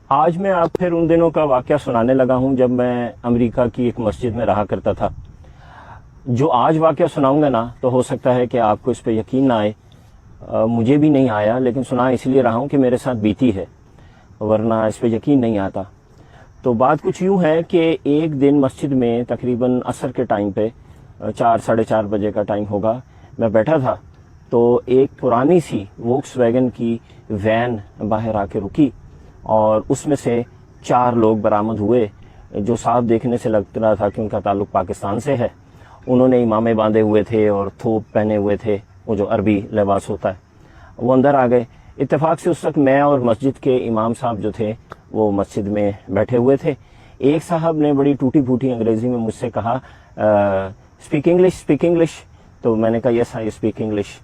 آج میں آپ پھر ان دنوں کا واقعہ سنانے لگا ہوں جب میں امریکہ کی ایک مسجد میں رہا کرتا تھا۔ جو آج واقعہ سناؤں گا نا تو ہو سکتا ہے کہ آپ کو اس پہ یقین نہ آئے، مجھے بھی نہیں آیا، لیکن سنا اس لیے رہا ہوں کہ میرے ساتھ بیتی ہے، ورنہ اس پہ یقین نہیں آتا۔ تو بات کچھ یوں ہے کہ ایک دن مسجد میں تقریباً عصر کے ٹائم پہ 4 4:30 بجے کا ٹائم ہوگا، میں بیٹھا تھا تو ایک پرانی سی ووکس ویگن کی وین باہر آ کے رکی اور اس میں سے 4 لوگ برآمد ہوئے جو صاف دیکھنے سے لگ رہا تھا کہ ان کا تعلق پاکستان سے ہے۔ انہوں نے امامے باندھے ہوئے تھے اور تھوپ پہنے ہوئے تھے، وہ جو عربی لباس ہوتا ہے۔ وہ اندر آ گئے۔ اتفاق سے اس وقت میں اور مسجد کے امام صاحب جو تھے وہ مسجد میں بیٹھے ہوئے تھے۔ ایک صاحب نے بڑی ٹوٹی پھوٹی انگریزی میں مجھ سے کہا اسپیک انگلش، تو میں نے کہا یس آئی اسپیک انگلش۔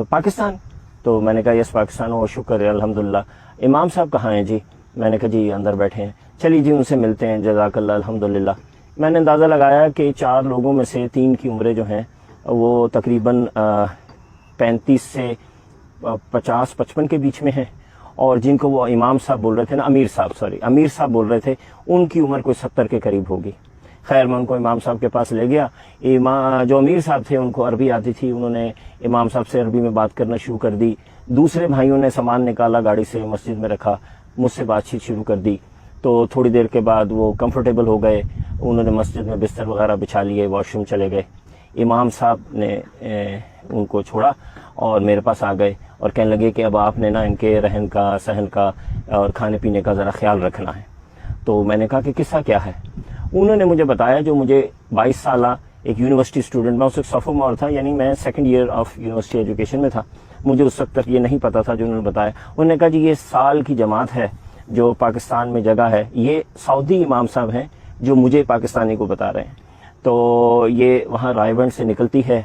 پاکستان؟ تو میں نے کہا یس پاکستان، اور شکر ہے الحمدللہ۔ امام صاحب کہاں ہیں جی؟ میں نے کہا جی اندر بیٹھے ہیں۔ چلیے جی ان سے ملتے ہیں، جزاک اللہ الحمدللہ۔ میں نے اندازہ لگایا کہ 4 لوگوں میں سے 3 کی عمریں جو ہیں وہ تقریباً 35 سے 50-55 کے بیچ میں ہیں، اور جن کو وہ امام صاحب بول رہے تھے نا، امیر صاحب بول رہے تھے، ان کی عمر کوئی 70 کے قریب ہوگی۔ خیر میں ان کو امام صاحب کے پاس لے گیا۔ جو امیر صاحب تھے ان کو عربی آتی تھی، انہوں نے امام صاحب سے عربی میں بات کرنا شروع کر دی۔ دوسرے بھائیوں نے سامان نکالا، گاڑی سے مسجد میں رکھا، مجھ سے بات چیت شروع کر دی۔ تو تھوڑی دیر کے بعد وہ کمفرٹیبل ہو گئے، انہوں نے مسجد میں بستر وغیرہ بچھا لیے، واش روم چلے گئے۔ امام صاحب نے ان کو چھوڑا اور میرے پاس آ گئے اور کہنے لگے کہ اب آپ نے نا ان کے رہن کا، سہن کا اور کھانے پینے کا ذرا خیال رکھنا ہے۔ تو میں نے کہا کہ قصہ کیا ہے؟ انہوں نے مجھے بتایا، جو مجھے 22 سالہ ایک یونیورسٹی اسٹوڈنٹ، میں اس وقت سوفومور تھا، یعنی میں 2nd year of university education میں تھا، مجھے اس وقت تک یہ نہیں پتا تھا جو انہوں نے بتایا۔ انہوں نے کہا جی یہ سال کی جماعت ہے جو پاکستان میں جگہ ہے، یہ سعودی امام صاحب ہیں جو مجھے پاکستانی کو بتا رہے ہیں۔ تو یہ وہاں رائے بند سے نکلتی ہے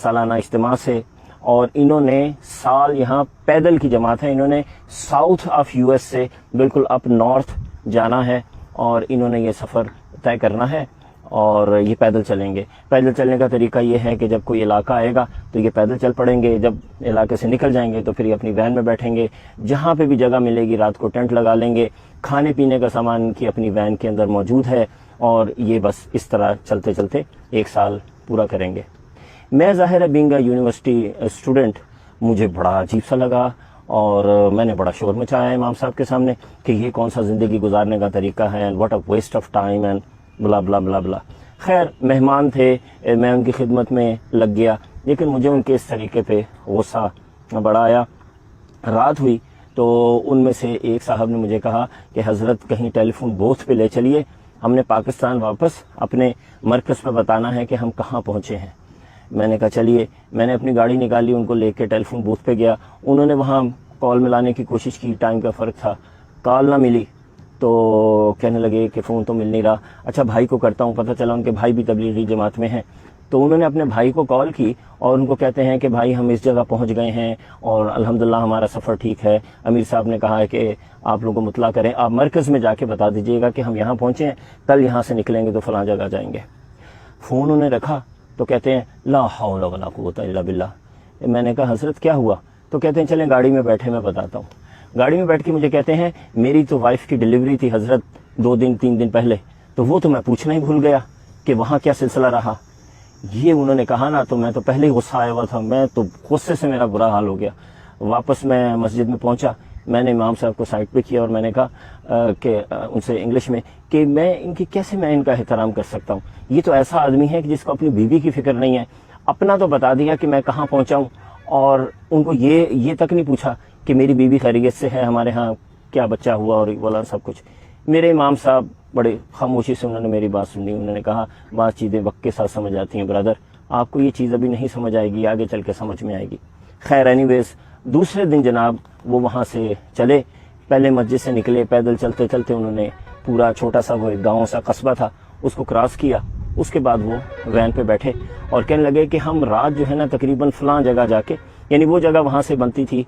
سالانہ اجتماع سے، اور انہوں نے سال یہاں پیدل کی جماعت ہے، انہوں نے ساؤتھ آف یو ایس سے بالکل اپ نارتھ جانا ہے، اور انہوں نے یہ سفر طے کرنا ہے اور یہ پیدل چلیں گے۔ پیدل چلنے کا طریقہ یہ ہے کہ جب کوئی علاقہ آئے گا تو یہ پیدل چل پڑیں گے، جب علاقے سے نکل جائیں گے تو پھر یہ اپنی وین میں بیٹھیں گے، جہاں پہ بھی جگہ ملے گی رات کو ٹینٹ لگا لیں گے، کھانے پینے کا سامان ان کی اپنی وین کے اندر موجود ہے، اور یہ بس اس طرح چلتے چلتے 1 سال پورا کریں گے۔ میں ظاہر ہے بینگ اے یونیورسٹی اسٹوڈنٹ، مجھے بڑا عجیب سا لگا، اور میں نے بڑا شور مچایا امام صاحب کے سامنے کہ یہ کون سا زندگی گزارنے کا طریقہ ہے، and what a waste of time and blah blah blah بلا۔ خیر مہمان تھے، میں ان کی خدمت میں لگ گیا، لیکن مجھے ان کے اس طریقے پہ غصہ بڑا آیا۔ رات ہوئی تو ان میں سے ایک صاحب نے مجھے کہا کہ حضرت کہیں ٹیلی فون بوتھ پہ لے چلیے، ہم نے پاکستان واپس اپنے مرکز پہ بتانا ہے کہ ہم کہاں پہنچے ہیں۔ میں نے کہا چلیے، میں نے اپنی گاڑی نکالی، ان کو لے کے ٹیلی فون بوتھ پہ گیا۔ انہوں نے وہاں کال ملانے کی کوشش کی، ٹائم کا فرق تھا، کال نہ ملی، تو کہنے لگے کہ فون تو مل نہیں رہا۔ اچھا بھائی کو کرتا ہوں، پتہ چلا ان کے بھائی بھی تبلیغی جماعت میں ہیں۔ تو انہوں نے اپنے بھائی کو کال کی اور ان کو کہتے ہیں کہ بھائی ہم اس جگہ پہنچ گئے ہیں اور الحمدللہ ہمارا سفر ٹھیک ہے، امیر صاحب نے کہا ہے کہ آپ لوگوں کو مطلع کریں، آپ مرکز میں جا کے بتا دیجئے گا کہ ہم یہاں پہنچے ہیں، کل یہاں سے نکلیں گے تو فلاں جگہ جائیں گے۔ فون انہوں نے رکھا تو کہتے ہیں لا حول ولا قوت الا باللہ۔ میں نے کہا حضرت کیا ہوا؟ تو کہتے ہیں چلیں گاڑی میں بیٹھے، میں بتاتا ہوں۔ گاڑی میں بیٹھ کے مجھے کہتے ہیں میری تو وائف کی ڈیلیوری تھی حضرت 2-3 دن پہلے، تو وہ تو میں پوچھنا ہی بھول گیا کہ وہاں کیا سلسلہ رہا۔ یہ انہوں نے کہا نا تو میں تو پہلے ہی غصہ آیا ہوا تھا، میں تو غصے سے میرا برا حال ہو گیا۔ واپس میں مسجد میں پہنچا، میں نے امام صاحب کو سائڈ پہ کیا اور میں نے کہا کہ ان سے انگلش میں کہ میں ان کا احترام کر سکتا ہوں؟ یہ تو ایسا آدمی ہے کہ جس کو اپنی بیوی کی فکر نہیں ہے، اپنا تو بتا دیا کہ میں کہاں پہنچا ہوں، اور ان کو یہ تک نہیں پوچھا کہ میری بیوی خیریت سے ہے، ہمارے ہاں کیا بچہ ہوا اور والا سب کچھ۔ میرے امام صاحب بڑے خاموشی سے انہوں نے میری بات سنی، انہوں نے کہا بعض چیزیں وقت کے ساتھ سمجھ آتی ہیں برادر، آپ کو یہ چیز ابھی نہیں سمجھ آئے گی، آگے چل کے سمجھ میں آئے گی۔ خیر اینی ویز دوسرے دن جناب وہ وہاں سے چلے، پہلے مسجد سے نکلے، پیدل چلتے چلتے انہوں نے پورا چھوٹا سا وہ ایک گاؤں سا قصبہ تھا اس کو کراس کیا، اس کے بعد وہ وین پہ بیٹھے اور کہنے لگے کہ ہم رات جو ہے نا تقریباً فلاں جگہ جا کے، یعنی وہ جگہ وہاں سے بنتی تھی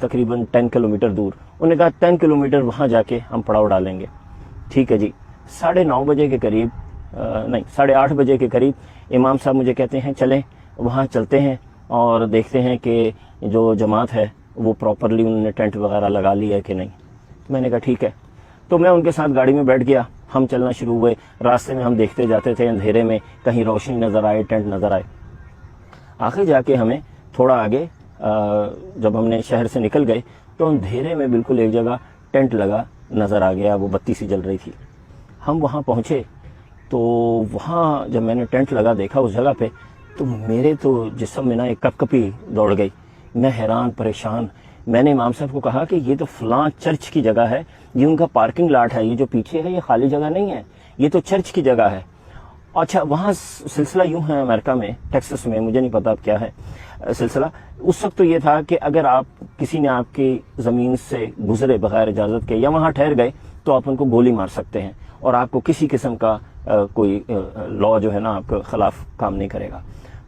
تقریباً 10 کلومیٹر دور، انہوں نے کہا 10 کلومیٹر وہاں جا کے ہم پڑاؤ ڈالیں گے۔ ٹھیک ہے جی، 9:30 بجے کے قریب 8:30 بجے کے قریب امام صاحب مجھے کہتے ہیں چلیں وہاں چلتے ہیں اور دیکھتے ہیں کہ جو جماعت ہے وہ پراپرلی انہوں نے ٹینٹ وغیرہ لگا لی ہے کہ نہیں۔ میں نے کہا ٹھیک ہے۔ تو میں ان کے ساتھ گاڑی میں بیٹھ گیا، ہم چلنا شروع ہوئے۔ راستے میں ہم دیکھتے جاتے تھے اندھیرے میں، کہیں روشنی نظر آئے، ٹینٹ نظر آئے۔ آخر جا کے ہمیں تھوڑا آگے جب ہم نے شہر سے نکل گئے تو اندھیرے میں بالکل ایک جگہ ٹینٹ لگا نظر آ گیا، وہ بتی سی جل رہی تھی۔ ہم وہاں پہنچے تو وہاں جب میں نے ٹینٹ لگا دیکھا اس جگہ پہ، تو میرے تو جسم میں نا ایک کپ کپی دوڑ گئی۔ میں حیران پریشان، میں نے امام صاحب کو کہا کہ یہ تو فلاں چرچ کی جگہ ہے، یہ ان کا پارکنگ لاٹ ہے، یہ جو پیچھے ہے یہ خالی جگہ نہیں ہے، یہ تو چرچ کی جگہ ہے۔ اچھا وہاں سلسلہ یوں ہے امریکہ میں، ٹیکسس میں، مجھے نہیں پتا اب کیا ہے سلسلہ، اس وقت تو یہ تھا کہ اگر آپ کسی نے آپ کی زمین سے گزرے بغیر اجازت کے یا وہاں ٹھہر گئے تو آپ ان کو گولی مار سکتے ہیں، اور آپ کو کسی قسم کا کوئی لا جو ہے نا آپ کے خلاف کام نہیں کرے گا۔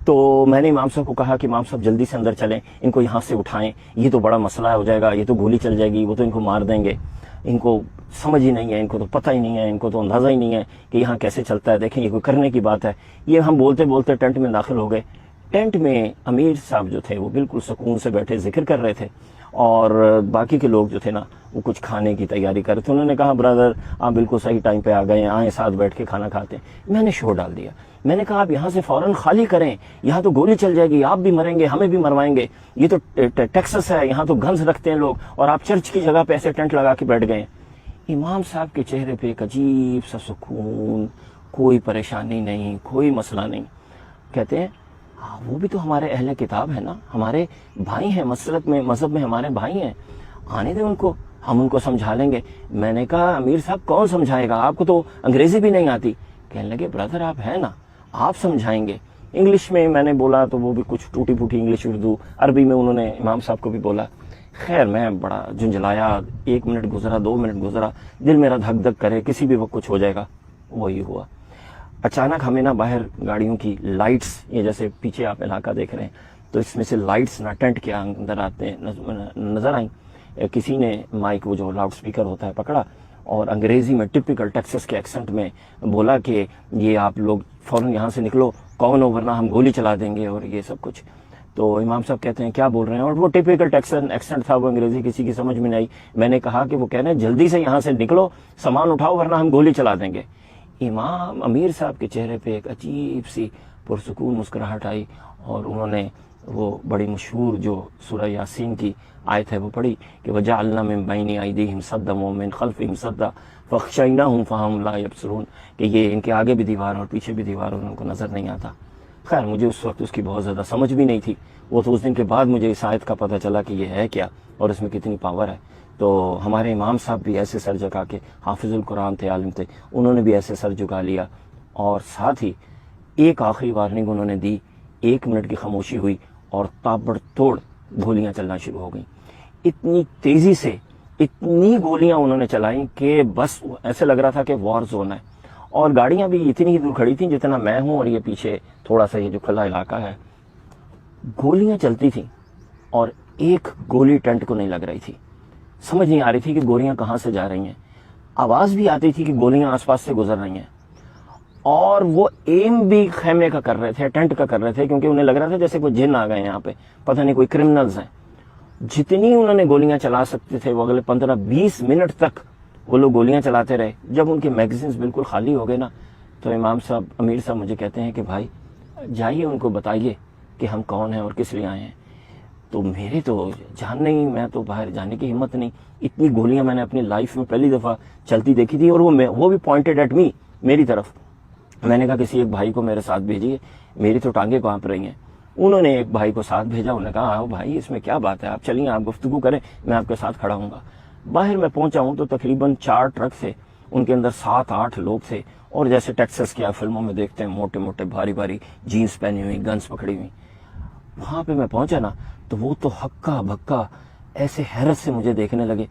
تو میں نے امام صاحب کو کہا کہ امام صاحب جلدی سے اندر چلیں، ان کو یہاں سے اٹھائیں، یہ تو بڑا مسئلہ ہو جائے گا، یہ تو گولی چل جائے گی، وہ تو ان کو مار دیں گے، ان کو سمجھ ہی نہیں ہے، ان کو تو پتہ ہی نہیں ہے، ان کو تو اندازہ ہی نہیں ہے کہ یہاں کیسے چلتا ہے، دیکھیں یہ کوئی کرنے کی بات ہے۔ یہ ہم بولتے بولتے ٹینٹ میں داخل ہو گئے۔ ٹینٹ میں امیر صاحب جو تھے وہ بالکل سکون سے بیٹھے ذکر کر رہے تھے، اور باقی کے لوگ جو تھے نا وہ کچھ کھانے کی تیاری کر رہے تھے۔ انہوں نے کہا برادر آپ بالکل صحیح ٹائم پہ آ گئے ہیں، آئیں ساتھ بیٹھ کے کھانا کھاتے ہیں۔ میں نے شور ڈال دیا، میں نے کہا آپ یہاں سے فوراً خالی کریں، یہاں تو گولی چل جائے گی، آپ بھی مریں گے، ہمیں بھی مروائیں گے، یہ تو ٹیکسس ہے، یہاں تو گنز رکھتے ہیں لوگ، اور آپ چرچ کی جگہ پہ ایسے ٹینٹ لگا کے بیٹھ گئے۔ امام صاحب کے چہرے پہ ایک عجیب سا سکون، کوئی پریشانی نہیں، کوئی مسئلہ نہیں۔ کہتے ہیں وہ بھی تو ہمارے اہل کتاب ہے نا، ہمارے بھائی ہیں، مسلک میں مذہب میں ہمارے بھائی ہیں، آنے دیں ان کو، ہم ان کو سمجھا لیں گے۔ میں نے کہا امیر صاحب کون سمجھائے گا، آپ کو تو انگریزی بھی نہیں آتی۔ کہنے لگے برادر آپ ہیں نا، آپ سمجھائیں گے۔ انگلش میں نے بولا تو وہ بھی کچھ ٹوٹی پھوٹی انگلش، اردو عربی میں انہوں نے امام صاحب کو بھی بولا۔ خیر میں بڑا جھنجھلایا، 1 منٹ گزرا، 2 منٹ گزرا، دل میرا دھک دھک کرے کسی بھی وقت کچھ ہو جائے گا، وہی ہوا۔ اچانک ہمیں نا باہر گاڑیوں کی لائٹس، یہ جیسے پیچھے آپ علاقہ دیکھ رہے ہیں تو اس میں سے لائٹس نا ٹینٹ کے اندر آتے نظر آئیں۔ کسی نے مائک، وہ جو لاؤڈ سپیکر ہوتا ہے، پکڑا اور انگریزی میں ٹپیکل ٹیکسس کے ایکسنٹ میں بولا کہ یہ آپ لوگ فوراً یہاں سے نکلو، کون ہو ورنہ ہم گولی چلا دیں گے، اور یہ سب کچھ۔ تو امام صاحب کہتے ہیں کیا بول رہے ہیں، اور وہ ٹپیکل ٹیکسن ایکسنٹ تھا، وہ انگریزی کسی کی سمجھ میں نہیں آئی۔ میں نے کہا کہ وہ کہہ رہے ہیں جلدی سے یہاں سے نکلو، سامان اٹھاؤ ورنہ ہم گولی چلا دیں گے۔ امام امیر صاحب کے چہرے پہ ایک عجیب سی پرسکون مسکراہٹ آئی، اور انہوں نے وہ بڑی مشہور جو سورہ یاسین کی آیت ہے وہ پڑھی کہ وَجَعَلْنَا مِن بَيْنِ أَيْدِيهِمْ سَدًّا وَمِن خَلْفِهِمْ سَدًّا فَأَغْشَيْنَاهُمْ فَهُمْ لَا يَبْصِرُونَ، کہ یہ ان کے آگے بھی دیوار اور پیچھے بھی دیوار، اور ان کو نظر نہیں آتا۔ خیر مجھے اس وقت اس کی بہت زیادہ سمجھ بھی نہیں تھی، وہ تو اس دن کے بعد مجھے اس آیت کا پتہ چلا کہ یہ ہے کیا اور اس میں کتنی پاور ہے۔ تو ہمارے امام صاحب بھی ایسے سر جھکا کے، حافظ القرآن تھے، عالم تھے، انہوں نے بھی ایسے سر جھکا لیا، اور ساتھ ہی ایک آخری وارننگ انہوں نے دی۔ 1 منٹ کی خاموشی ہوئی اور تابڑ توڑ گولیاں چلنا شروع ہو گئیں۔ اتنی تیزی سے اتنی گولیاں انہوں نے چلائیں کہ بس ایسے لگ رہا تھا کہ وار زون ہے، اور گاڑیاں بھی اتنی ہی دور کھڑی تھیں جتنا میں ہوں، اور یہ پیچھے تھوڑا سا یہ جو کھلا علاقہ ہے۔ گولیاں چلتی تھیں اور ایک گولی ٹینٹ کو نہیں لگ رہی تھی، سمجھ نہیں آ رہی تھی کہ گولیاں کہاں سے جا رہی ہیں۔ آواز بھی آتی تھی کہ گولیاں آس پاس سے گزر رہی ہیں، اور وہ ایم بھی خیمے کا کر رہے تھے، ٹینٹ کا کر رہے تھے، کیونکہ انہیں لگ رہا تھا جیسے کوئی جن آ گئے یہاں پہ، پتہ نہیں کوئی کرمنلز ہیں۔ جتنی انہوں نے گولیاں چلا سکتے تھے وہ اگلے 15-20 منٹ تک وہ لوگ گولیاں چلاتے رہے۔ جب ان کے میگزینز بالکل خالی ہو گئے نا تو امام صاحب، امیر صاحب مجھے کہتے ہیں کہ بھائی جائیے ان کو بتائیے کہ ہم کون ہیں اور کس لیے آئے ہیں۔ تو میری تو جان نہیں، میں تو باہر جانے کی ہمت نہیں، اتنی گولیاں میں نے اپنی لائف میں پہلی دفعہ چلتی دیکھی تھی، اور وہ بھی پوائنٹڈ ایٹ می، میری طرف۔ میں نے کہا کسی ایک بھائی کو میرے ساتھ بھیجیے، میری تو ٹانگیں کانپ رہی ہیں۔ انہوں نے ایک بھائی کو ساتھ بھیجا، انہوں نے کہا آؤ بھائی اس میں کیا بات ہے، آپ چلیے آپ گفتگو کریں، میں آپ کے ساتھ کھڑا ہوں گا۔ باہر میں پہنچا ہوں تو تقریباً 4 ٹرک تھے، ان کے اندر 7-8 لوگ تھے، اور جیسے ٹیکسس کی آپ فلموں میں دیکھتے ہیں موٹے موٹے بھاری بھاری جینس پہنی ہوئی، گنز پکڑی ہوئی۔ وہاں پہ میں پہنچا نا تو وہ تو ہکا بھکا ایسے حیرت سے مجھے دیکھنے لگے،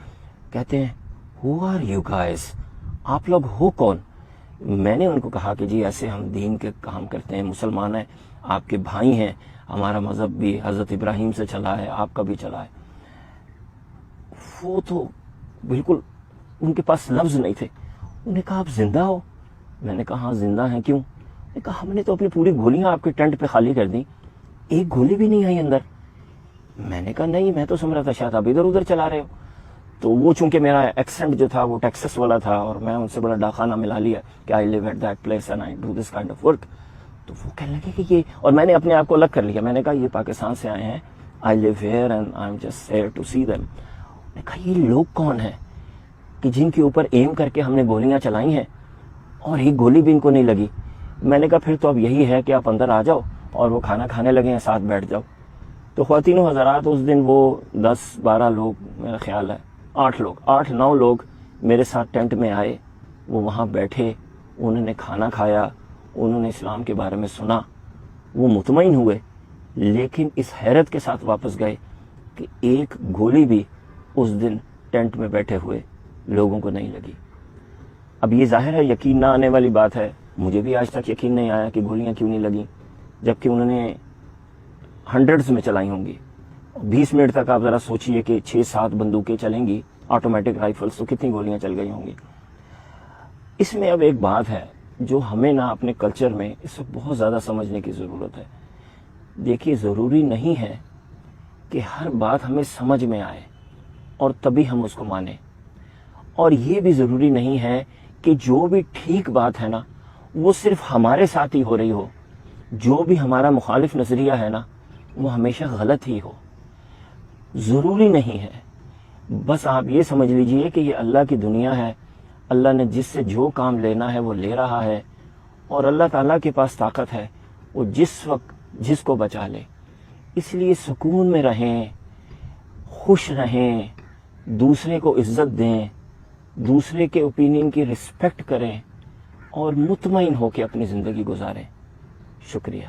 کہتے ہیں ہو آر یو گائز، آپ لوگ ہو کون؟ میں نے ان کو کہا کہ جی ایسے ہم دین کے کام کرتے ہیں، مسلمان ہیں، آپ کے بھائی ہیں، ہمارا مذہب بھی حضرت ابراہیم سے چلا ہے، آپ کا بھی چلا ہے۔ وہ تو بالکل ان کے پاس لفظ نہیں تھے۔ انہوں نے کہا آپ زندہ ہو؟ میں نے کہا ہاں زندہ ہیں، کیوں؟ انہوں نے کہا ہم نے تو اپنی پوری گولیاں آپ کے ٹینٹ پہ خالی کر دیں، ایک گولی بھی نہیں آئی اندر۔ میں نے کہا نہیں، میں تو سمجھ رہا تھا شاید آپ ادھر ادھر چلا رہے ہو۔ تو وہ چونکہ میرا ایکسنٹ جو تھا وہ ٹیکسس والا تھا اور میں ان سے بڑا ڈاکانہ ملا لیا کہ I live at that place and I do this kind of work. تو وہ کہنے لگے کہ یہ, اور میں نے اپنے آپ کو الگ کر لیا. میں نے کہا یہ پاکستان سے آئے ہیں, I live here and I am just here to see them. میں نے کہا یہ لوگ کون ہیں کہ جن کے اوپر ایم کر کے ہم نے گولیاں چلائی ہیں اور ایک گولی بھی ان کو نہیں لگی. میں نے کہا پھر تو اب یہی ہے کہ آپ اندر آ جاؤ اور وہ کھانا کھانے لگے ہیں, ساتھ بیٹھ جاؤ. تو خواتین و حضرات, اس دن وہ 10-12 لوگ, میرا خیال ہے 8-9 لوگ میرے ساتھ ٹینٹ میں آئے. وہ وہاں بیٹھے, انہوں نے کھانا کھایا, انہوں نے اسلام کے بارے میں سنا, وہ مطمئن ہوئے, لیکن اس حیرت کے ساتھ واپس گئے کہ ایک گولی بھی اس دن ٹینٹ میں بیٹھے ہوئے لوگوں کو نہیں لگی. اب یہ ظاہر ہے یقین نہ آنے والی بات ہے. مجھے بھی آج تک یقین نہیں آیا کہ گولیاں کیوں نہیں لگیں, جبکہ انہوں نے ہنڈریڈز میں چلائی ہوں گی. 20 منٹ تک آپ ذرا سوچئے کہ 6-7 بندوقیں چلیں گی, آٹومیٹک رائفلز, تو کتنی گولیاں چل گئی ہوں گی. اس میں اب ایک بات ہے جو ہمیں نہ اپنے کلچر میں اس وقت بہت زیادہ سمجھنے کی ضرورت ہے. دیکھیے, ضروری نہیں ہے کہ ہر بات ہمیں سمجھ میں آئے اور تبھی ہم اس کو مانیں, اور یہ بھی ضروری نہیں ہے کہ جو بھی ٹھیک بات ہے نا وہ صرف ہمارے ساتھ ہی ہو رہی ہو. جو بھی ہمارا مخالف نظریہ ہے نا وہ ہمیشہ غلط ہی ہو. ضروری نہیں ہے. بس آپ یہ سمجھ لیجئے کہ یہ اللہ کی دنیا ہے, اللہ نے جس سے جو کام لینا ہے وہ لے رہا ہے, اور اللہ تعالیٰ کے پاس طاقت ہے, وہ جس وقت جس کو بچا لے. اس لیے سکون میں رہیں, خوش رہیں, دوسرے کو عزت دیں, دوسرے کے اوپینین کی رسپیکٹ کریں, اور مطمئن ہو کے اپنی زندگی گزاریں. شکریہ.